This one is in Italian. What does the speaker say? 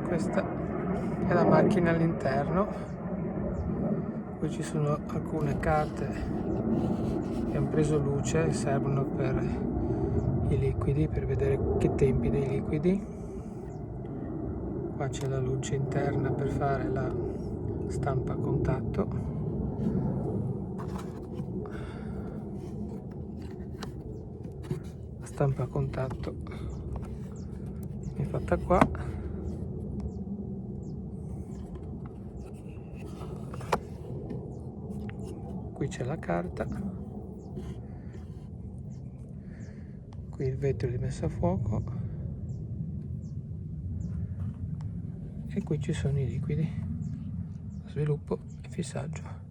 Questa è la macchina all'interno. Qui ci sono alcune carte che hanno preso luce, servono per i liquidi, per vedere che tempi dei liquidi. Qua c'è la luce interna per fare la stampa a contatto. La stampa a contatto è fatta qua. Qui c'è la carta, qui il vetro di messa a fuoco e qui ci sono i liquidi, sviluppo e fissaggio.